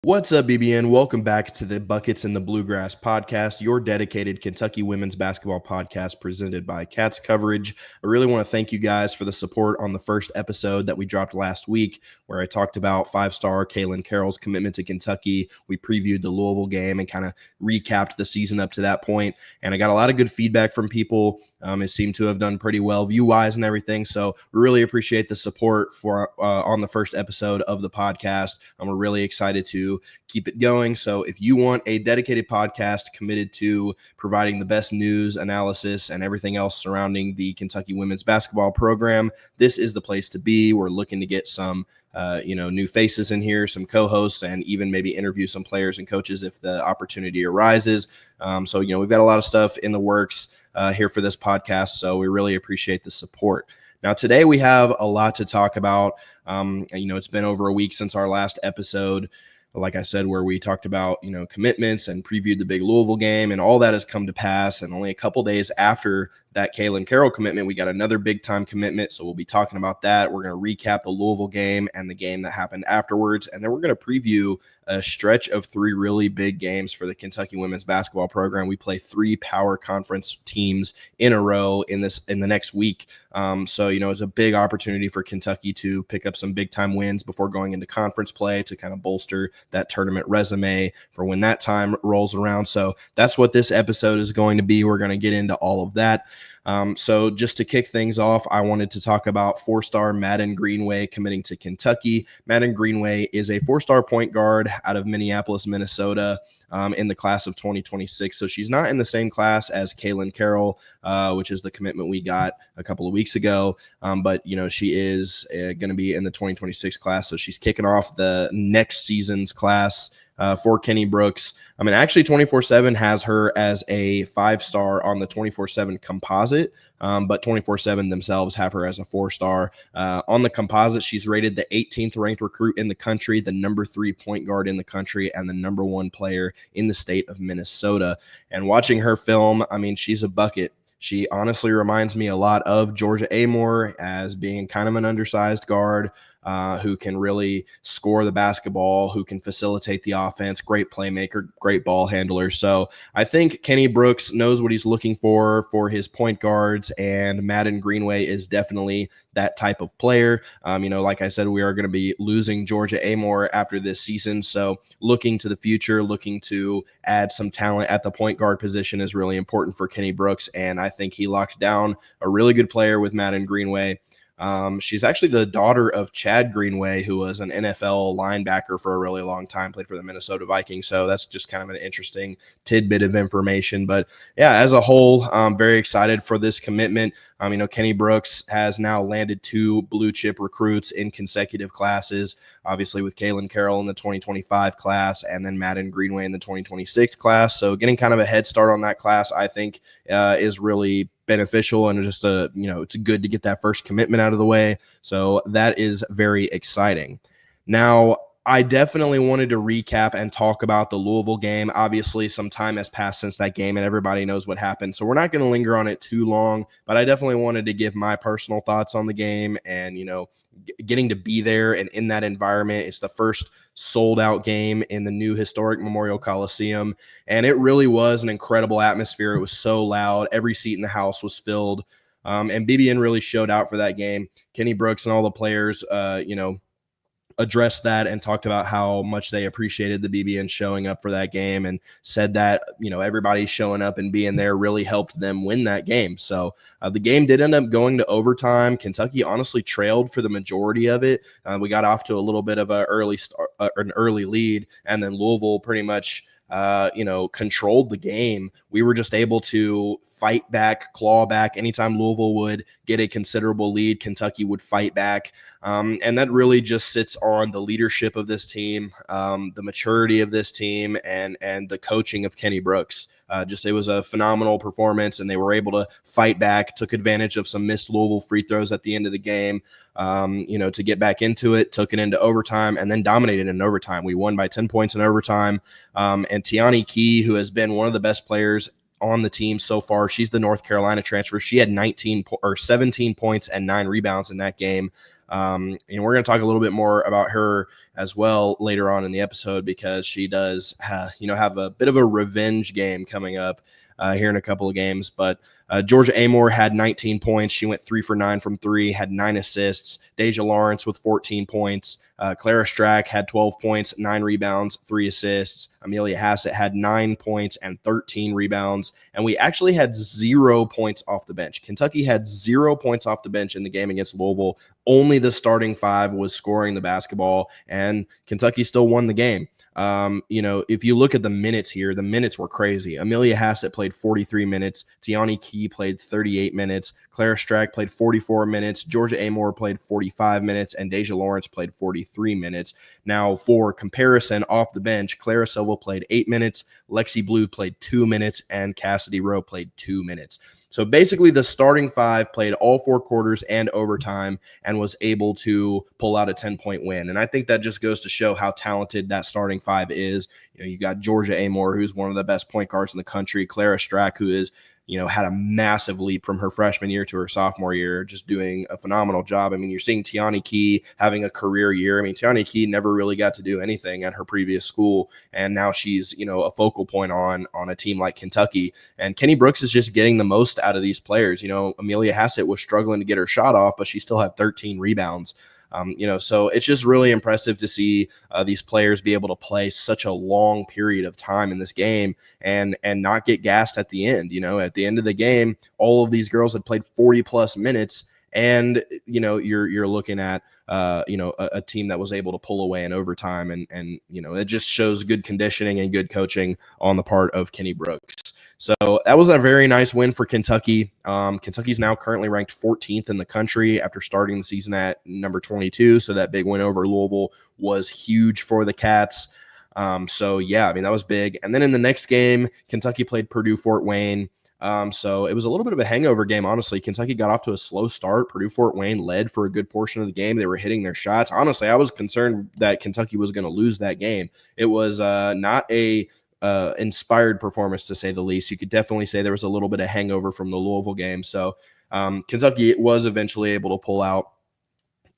What's up, BBN? Welcome back to the Buckets and the Bluegrass podcast, your dedicated Kentucky women's basketball podcast presented by Cats Coverage. I really want to thank you guys for the support on the first episode that we dropped last week, where I talked about five-star Kaylin Carroll's commitment to Kentucky. We previewed the Louisville game and kind of recapped the season up to that point, and I got a lot of good feedback from people. It seemed to have done pretty well view-wise and everything, so we really appreciate the support for on the first episode of the podcast. We're really excited to keep it going. So if you want a dedicated podcast committed to providing the best news, analysis, and everything else surrounding the Kentucky women's basketball program, this is the place to be. We're looking to get some new faces in here, some co-hosts, and even maybe interview some players and coaches if the opportunity arises. So we've got a lot of stuff in the works here for this podcast. So we really appreciate the support. Now, today we have a lot to talk about. It's been over a week since our last episode, like I said, where we talked about, commitments and previewed the big Louisville game, and all that has come to pass. And only a couple days after that Kaylin Carroll commitment, we got another big time commitment. So we'll be talking about that. We're going to recap the Louisville game and the game that happened afterwards. And then we're going to preview a stretch of three really big games for the Kentucky women's basketball program. We play three power conference teams in a row in the next week. So it's a big opportunity for Kentucky to pick up some big time wins before going into conference play to kind of bolster that tournament resume for when that time rolls around. So that's what this episode is going to be. We're going to get into all of that. So just to kick things off, I wanted to talk about four-star Maddyn Greenway committing to Kentucky. Maddyn Greenway is a four-star point guard out of Minneapolis, Minnesota, in the class of 2026. So she's not in the same class as Kaylin Carroll, which is the commitment we got a couple of weeks ago. But she is going to be in the 2026 class. So she's kicking off the next season's class for Kenny Brooks. Actually 24/7 has her as a 5-star on the 24/7 composite, but 24/7 themselves have her as a 4-star. On the composite, she's rated the 18th ranked recruit in the country, the number 3 point guard in the country, and the number 1 player in the state of Minnesota. And watching her film, she's a bucket. She honestly reminds me a lot of Georgia Amore as being kind of an undersized guard who can really score the basketball, who can facilitate the offense, great playmaker, great ball handler. So I think Kenny Brooks knows what he's looking for his point guards, and Maddyn Greenway is definitely that type of player. Like I said, we are going to be losing Georgia Amore after this season. So looking to the future, looking to add some talent at the point guard position is really important for Kenny Brooks. And I think he locked down a really good player with Maddyn Greenway. She's actually the daughter of Chad Greenway, who was an NFL linebacker for a really long time, played for the Minnesota Vikings. So that's just kind of an interesting tidbit of information. But yeah, as a whole, I'm very excited for this commitment. Kenny Brooks has now landed 2 blue chip recruits in consecutive classes, obviously with Kaylin Carroll in the 2025 class and then Maddyn Greenway in the 2026 class. So getting kind of a head start on that class, I think, is really beneficial, and just it's good to get that first commitment out of the way. So that is very exciting. Now, I definitely wanted to recap and talk about the Louisville game. Obviously, some time has passed since that game, and everybody knows what happened. So we're not going to linger on it too long, but I definitely wanted to give my personal thoughts on the game and, getting to be there and in that environment. It's the first sold-out game in the new historic Memorial Coliseum, and it really was an incredible atmosphere. It was so loud. Every seat in the house was filled, and BBN really showed out for that game. Kenny Brooks and all the players, addressed that and talked about how much they appreciated the BBN showing up for that game, and said that, everybody showing up and being there really helped them win that game. So the game did end up going to overtime. Kentucky honestly trailed for the majority of it. We got off to a little bit of an early lead, and then Louisville pretty much controlled the game. We were just able to fight back, claw back. Anytime Louisville would get a considerable lead, Kentucky would fight back. And that really just sits on the leadership of this team, the maturity of this team, and the coaching of Kenny Brooks. It was a phenomenal performance, and they were able to fight back, took advantage of some missed Louisville free throws at the end of the game, to get back into it, took it into overtime, and then dominated in overtime. We won by 10 points in overtime. And Tiani Key, who has been one of the best players on the team so far. She's the North Carolina transfer. She had 17 points and 9 rebounds in that game. And we're going to talk a little bit more about her as well later on in the episode, because she does have a bit of a revenge game coming up here in a couple of games. But Georgia Amore had 19 points. She went 3 for 9 from 3, had 9 assists. Deja Lawrence with 14 points. Clara Strack had 12 points, 9 rebounds, 3 assists. Amelia Hassett had 9 points and 13 rebounds. And we actually had 0 points off the bench. Kentucky had 0 points off the bench in the game against Louisville. Only the starting 5 was scoring the basketball, and Kentucky still won the game. If you look at the minutes here, the minutes were crazy. Amelia Hassett played 43 minutes. Tiani Key played 38 minutes. Clara Strack played 44 minutes. Georgia Amore played 45 minutes, and Deja Lawrence played 43 minutes. Now, for comparison, off the bench, Clara Silva played 8 minutes. Lexi Blue played 2 minutes, and Cassidy Rowe played 2 minutes. So basically the starting 5 played all 4 quarters and overtime and was able to pull out a 10-point win. And I think that just goes to show how talented that starting 5 is. You got Georgia Amore, who's one of the best point guards in the country. Clara Strack, who is had a massive leap from her freshman year to her sophomore year, just doing a phenomenal job. I mean, you're seeing Tiani Key having a career year. I mean, Tiani Key never really got to do anything at her previous school, and now she's, a focal point on a team like Kentucky. And Kenny Brooks is just getting the most out of these players. Amelia Hassett was struggling to get her shot off, but she still had 13 rebounds. So it's just really impressive to see these players be able to play such a long period of time in this game and not get gassed at the end. At the end of the game, all of these girls had played 40 plus minutes, and you're looking at a team that was able to pull away in overtime, and it just shows good conditioning and good coaching on the part of Kenny Brooks. So that was a very nice win for Kentucky. Kentucky's now currently ranked 14th in the country after starting the season at number 22. So that big win over Louisville was huge for the Cats. That was big. And then in the next game, Kentucky played Purdue-Fort Wayne. So it was a little bit of a hangover game, honestly. Kentucky got off to a slow start. Purdue-Fort Wayne led for a good portion of the game. They were hitting their shots. Honestly, I was concerned that Kentucky was going to lose that game. It was not a inspired performance, to say the least. You could definitely say there was a little bit of hangover from the Louisville game. So Kentucky was eventually able to pull out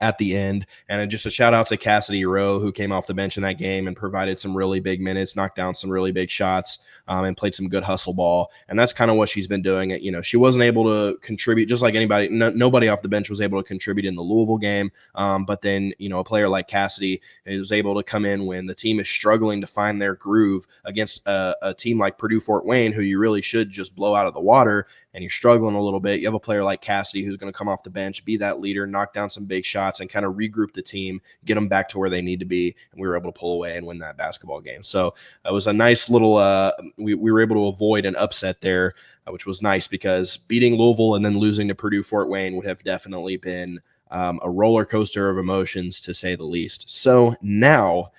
at the end. And just a shout out to Cassidy Rowe, who came off the bench in that game and provided some really big minutes, knocked down some really big shots, and played some good hustle ball. And that's kind of what she's been doing. She wasn't able to contribute, just like anybody. Nobody off the bench was able to contribute in the Louisville game. But then, a player like Cassidy is able to come in when the team is struggling to find their groove against a team like Purdue-Fort Wayne, who you really should just blow out of the water, and you're struggling a little bit. You have a player like Cassidy who's going to come off the bench, be that leader, knock down some big shots, and kind of regroup the team, get them back to where they need to be. And we were able to pull away and win that basketball game. So it was a nice little we were able to avoid an upset there, which was nice, because beating Louisville and then losing to Purdue-Fort Wayne would have definitely been a roller coaster of emotions, to say the least. So now,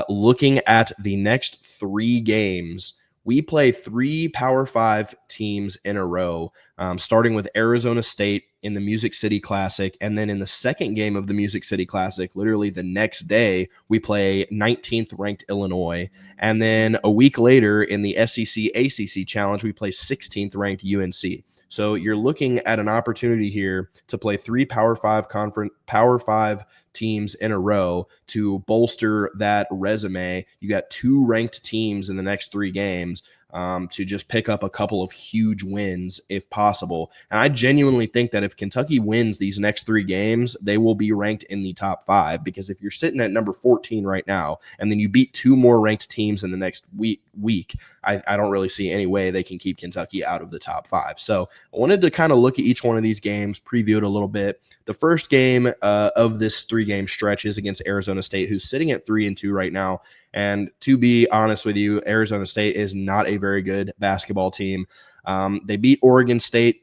looking at the next 3 games, we play 3 Power 5 teams in a row, starting with Arizona State in the Music City Classic. And then in the second game of the Music City Classic, literally the next day, we play 19th ranked Illinois. And then a week later in the SEC ACC Challenge, we play 16th ranked UNC. So you're looking at an opportunity here to play 3 Power 5 teams in a row to bolster that resume. You got 2 ranked teams in the next 3 games to just pick up a couple of huge wins if possible. And I genuinely think that if Kentucky wins these next 3 games, they will be ranked in the top 5, because if you're sitting at number 14 right now and then you beat 2 more ranked teams in the next week, I don't really see any way they can keep Kentucky out of the top 5. So I wanted to kind of look at each one of these games, preview it a little bit. The first game of this 3-game stretch is against Arizona State, who's sitting at 3-2 right now. And to be honest with you, Arizona State is not a very good basketball team. They beat Oregon State.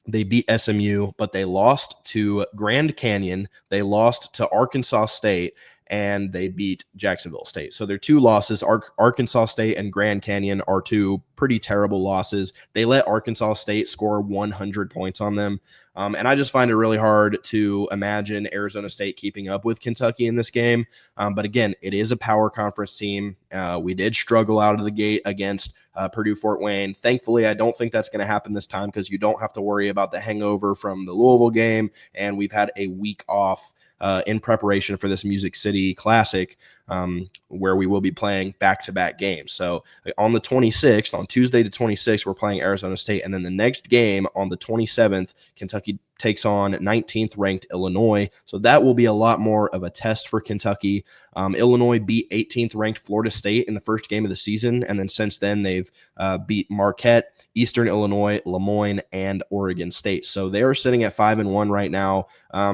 They beat SMU, but they lost to Grand Canyon. They lost to Arkansas State. and they beat Jacksonville State. So their two losses, Arkansas State and Grand Canyon, are two pretty terrible losses. They let Arkansas State score 100 points on them. And I just find it really hard to imagine Arizona State keeping up with Kentucky in this game. But again, it is a power conference team. We did struggle out of the gate against Purdue Fort Wayne. Thankfully, I don't think that's going to happen this time because you don't have to worry about the hangover from the Louisville game. And we've had a week off in preparation for this Music City Classic, where we will be playing back-to-back games. So on the 26th, on Tuesday the 26th, we're playing Arizona State. And then the next game on the 27th, Kentucky takes on 19th ranked Illinois. So that will be a lot more of a test for Kentucky. Illinois beat 18th ranked Florida State in the first game of the season. And then since then, they've beat Marquette, Eastern Illinois, Lemoyne, and Oregon State. So they are sitting at 5-1 right now.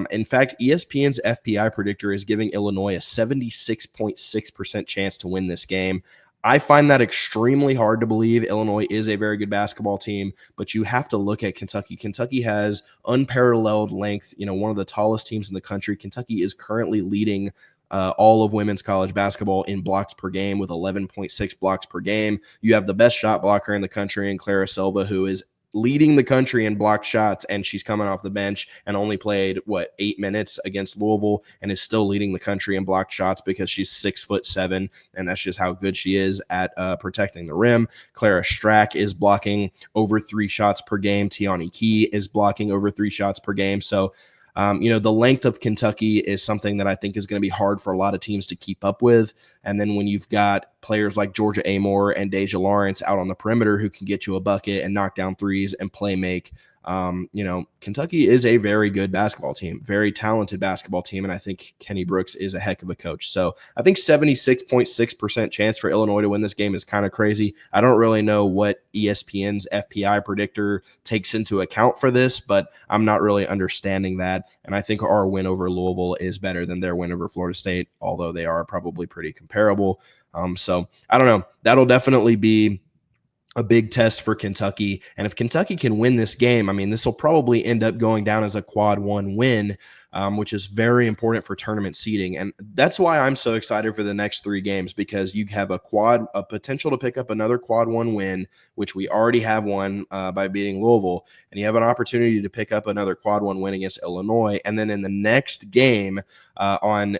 In fact, ESPN's FPI predictor is giving Illinois a 76.6% chance to win this game. I find that extremely hard to believe. Illinois is a very good basketball team, but you have to look at Kentucky. Kentucky has unparalleled length, one of the tallest teams in the country. Kentucky is currently leading all of women's college basketball in blocks per game with 11.6 blocks per game. You have the best shot blocker in the country in Clara Silva, who is leading the country in blocked shots, and she's coming off the bench and only played 8 minutes against Louisville and is still leading the country in blocked shots because she's 6'7", and that's just how good she is at protecting the rim. Clara Strack is blocking over 3 shots per game. Tiani Key is blocking over 3 shots per game. So the length of Kentucky is something that I think is going to be hard for a lot of teams to keep up with. And then when you've got players like Georgia Amore and Deja Lawrence out on the perimeter who can get you a bucket and knock down threes and play make, Kentucky is a very good basketball team, very talented basketball team. And I think Kenny Brooks is a heck of a coach. So I think 76.6% chance for Illinois to win this game is kind of crazy. I don't really know what ESPN's FPI predictor takes into account for this, but I'm not really understanding that. And I think our win over Louisville is better than their win over Florida State, although they are probably pretty comparable. So I don't know. That'll definitely be a big test for Kentucky. And if Kentucky can win this game, this will probably end up going down as a quad 1 win, which is very important for tournament seeding. And that's why I'm so excited for the next 3 games, because you have a potential to pick up another quad 1 win, which we already have one by beating Louisville. And you have an opportunity to pick up another quad 1 win against Illinois. And then in the next game on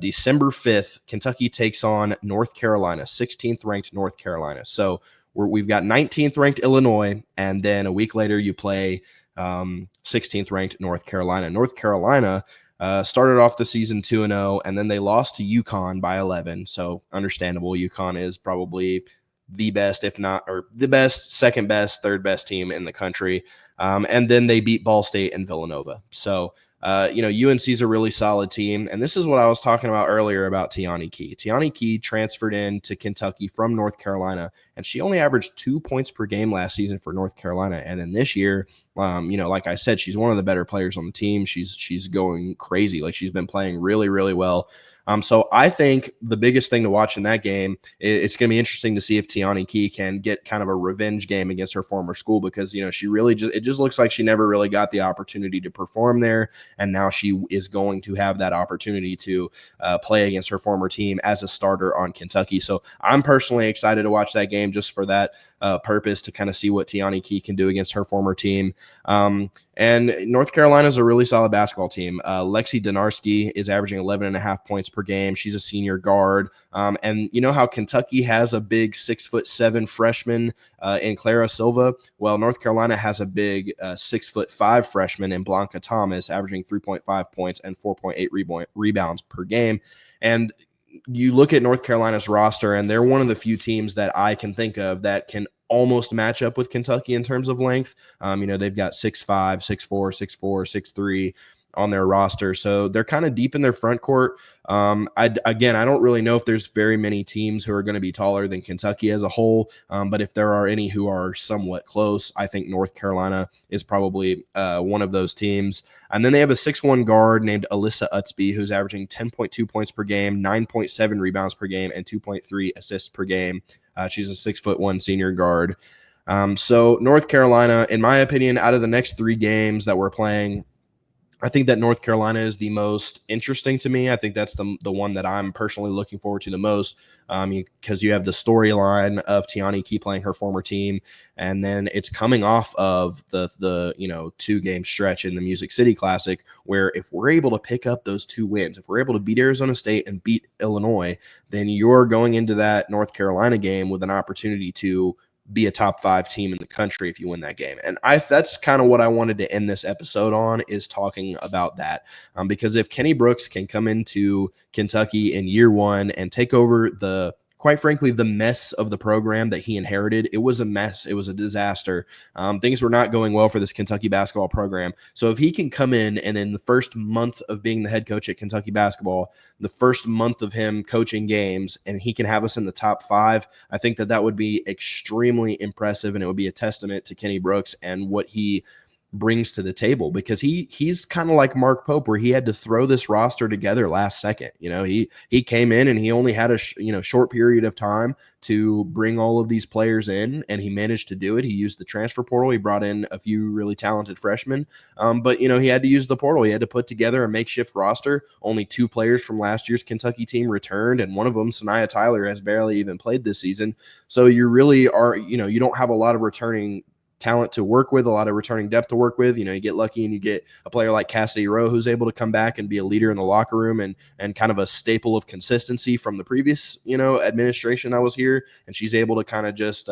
December 5th, Kentucky takes on North Carolina, 16th ranked North Carolina. So we've got 19th ranked Illinois, and then a week later you play 16th ranked North Carolina. North Carolina started off the season 2-0, and then they lost to UConn by 11. So understandable. UConn is probably the best, if not, or the best, second best, third best team in the country. And then they beat Ball State and Villanova. So UNC is a really solid team. And this is what I was talking about earlier about Tiani Key. Tiani Key transferred in to Kentucky from North Carolina, and she only averaged 2 points per game last season for North Carolina. And then this year, like I said, she's one of the better players on the team. She's going crazy. Like, she's been playing really, really well. So I think the biggest thing to watch in that game, it's going to be interesting to see if Tiani Key can get kind of a revenge game against her former school, because, she really it just looks like she never really got the opportunity to perform there. And now she is going to have that opportunity to play against her former team as a starter on Kentucky. So I'm personally excited to watch that game just for that purpose, to kind of see what Tiani Key can do against her former team. And North Carolina is a really solid basketball team. Lexi Donarski is averaging 11.5 points per game. She's a senior guard. And you know how Kentucky has a big 6'7" freshman in Clara Silva? Well, North Carolina has a big 6'5" freshman in Blanca Thomas, averaging 3.5 points and 4.8 rebounds per game. And you look at North Carolina's roster, and they're one of the few teams that I can think of that can almost match up with Kentucky in terms of length. They've got 6'5", 6'4", 6'4", 6'3", on their roster. So they're kind of deep in their front court. I don't really know if there's very many teams who are going to be taller than Kentucky as a whole. But if there are any who are somewhat close, I think North Carolina is probably one of those teams. And then they have a 6'1" guard named Alyssa Utsby, who's averaging 10.2 points per game, 9.7 rebounds per game, and 2.3 assists per game. She's a 6'1" senior guard. So North Carolina, in my opinion, out of the next 3 games that we're playing, I think that North Carolina is the most interesting to me. I think that's the one that I'm personally looking forward to the most, because you have the storyline of Tiani Key playing her former team, and then it's coming off of the 2-game stretch in the Music City Classic, where if we're able to pick up those 2 wins, if we're able to beat Arizona State and beat Illinois, then you're going into that North Carolina game with an opportunity to be a top 5 team in the country if you win that game. And that's kind of what I wanted to end this episode on, is talking about that. Because if Kenny Brooks can come into Kentucky in year 1 and take over quite frankly, the mess of the program that he inherited, it was a mess. It was a disaster. Things were not going well for this Kentucky basketball program. So if he can come in and in the first month of being the head coach at Kentucky basketball, the first month of him coaching games, and he can have us in the top 5, I think that would be extremely impressive, and it would be a testament to Kenny Brooks and what he brings to the table, because he's kind of like Mark Pope, where he had to throw this roster together last second. He came in and he only had a short period of time to bring all of these players in, and he managed to do it. He used the transfer portal. He brought in a few really talented freshmen, but he had to use the portal. He had to put together a makeshift roster. Only 2 players from last year's Kentucky team returned, and one of them, Sanaya Tyler, has barely even played this season. So you really are, you don't have a lot of returning talent to work with, a lot of returning depth to work with. You get lucky and you get a player like Cassidy Rowe, who's able to come back and be a leader in the locker room and kind of a staple of consistency from the previous, administration that was here. And she's able to kind of just,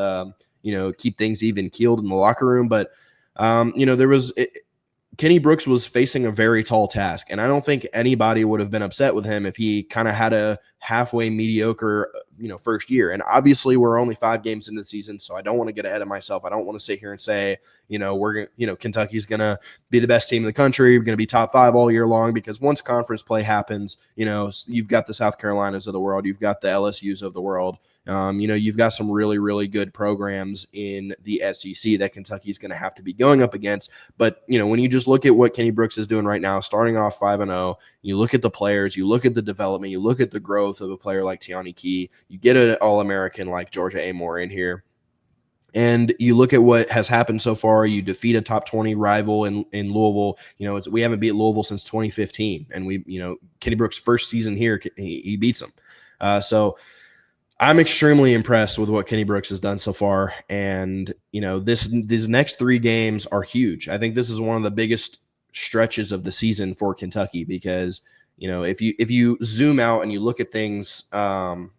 keep things even keeled in the locker room. But, Kenny Brooks was facing a very tall task, and I don't think anybody would have been upset with him if he kind of had a halfway mediocre, first year. And obviously, we're only 5 games in the season, so I don't want to get ahead of myself. I don't want to sit here and say, Kentucky's going to be the best team in the country. We're going to be top 5 all year long, because once conference play happens, you've got the South Carolinas of the world, you've got the LSUs of the world. You've got some really, really good programs in the SEC that Kentucky's going to have to be going up against. But, when you just look at what Kenny Brooks is doing right now, starting off 5-0, you look at the players, you look at the development, you look at the growth of a player like Tiani Key, you get an All-American like Georgia Amore in here, and you look at what has happened so far. You defeat a top 20 rival in Louisville. We haven't beat Louisville since 2015, and Kenny Brooks' first season here, he beats them. So I'm extremely impressed with what Kenny Brooks has done so far. And, these next 3 games are huge. I think this is one of the biggest stretches of the season for Kentucky, because, if you zoom out and you look at things, zoomed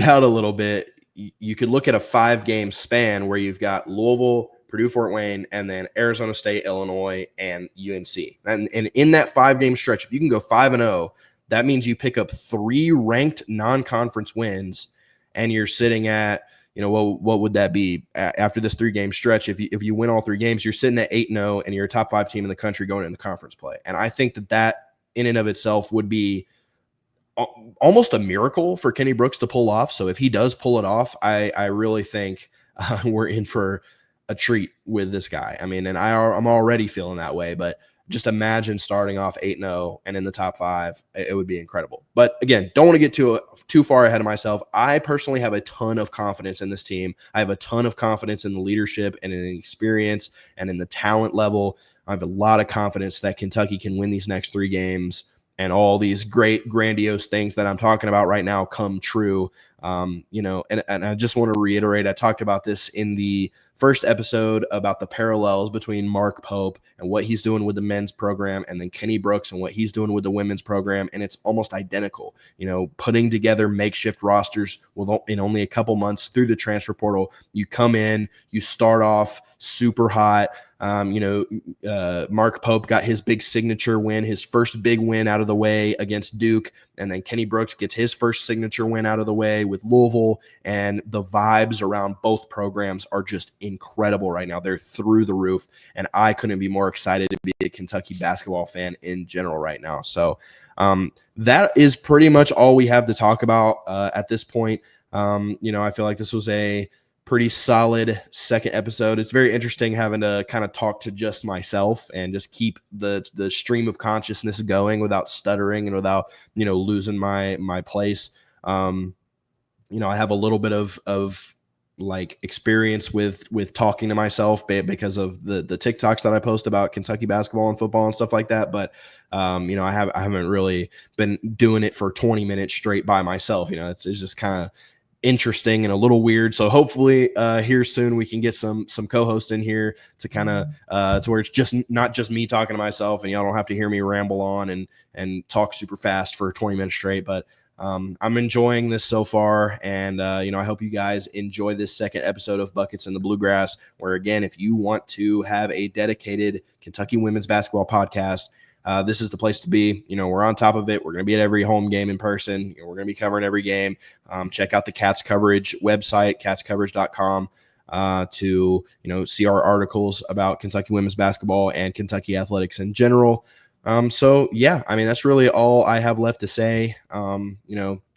out a little bit, you could look at a 5-game span where you've got Louisville, Purdue, Fort Wayne, and then Arizona State, Illinois, and UNC. And in that 5-game stretch, if you can go 5-0, that means you pick up 3 ranked non-conference wins, and you're sitting at, what would that be after this 3-game stretch? If you win all 3 games, you're sitting at 8-0, and you're a top 5 team in the country going into conference play. And I think that in and of itself would be almost a miracle for Kenny Brooks to pull off. So if he does pull it off, I really think we're in for a treat with this guy. I mean, and I'm already feeling that way, but just imagine starting off 8-0 and in the top 5. It would be incredible. But again, don't want to get too far ahead of myself. I personally have a ton of confidence in this team. I have a ton of confidence in the leadership and in the experience and in the talent level. I have a lot of confidence that Kentucky can win these next 3 games, and all these great, grandiose things that I'm talking about right now come true. And I just want to reiterate, I talked about this in the first episode about the parallels between Mark Pope and what he's doing with the men's program, and then Kenny Brooks and what he's doing with the women's program. And it's almost identical, putting together makeshift rosters in only a couple months through the transfer portal. You come in, you start off super hot. Mark Pope got his big signature win, his first big win out of the way against Duke. And then Kenny Brooks gets his first signature win out of the way with Louisville. And the vibes around both programs are just incredible right now. They're through the roof. And I couldn't be more excited to be a Kentucky basketball fan in general right now. So that is pretty much all we have to talk about at this point. I feel like this was a pretty solid second episode. It's very interesting having to kind of talk to just myself and just keep the stream of consciousness going without stuttering and without, losing my place. I have a little bit of like experience with talking to myself because of the TikToks that I post about Kentucky basketball and football and stuff like that. But I haven't really been doing it for 20 minutes straight by myself. It's just kind of interesting and a little weird. So hopefully here soon we can get some co-hosts in here to kind of to where it's just not just me talking to myself and y'all don't have to hear me ramble on and talk super fast for 20 minutes straight. But I'm enjoying this so far, and I hope you guys enjoy this second episode of Buckets in the Bluegrass, where again, if you want to have a dedicated Kentucky women's basketball podcast, this is the place to be. We're on top of it. We're going to be at every home game in person. We're going to be covering every game. Check out the Cats Coverage website, catscoverage.com, to see our articles about Kentucky women's basketball and Kentucky athletics in general. So yeah, I mean, that's really all I have left to say.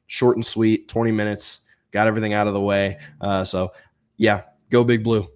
Short and sweet, 20 minutes, got everything out of the way. So yeah, go Big Blue.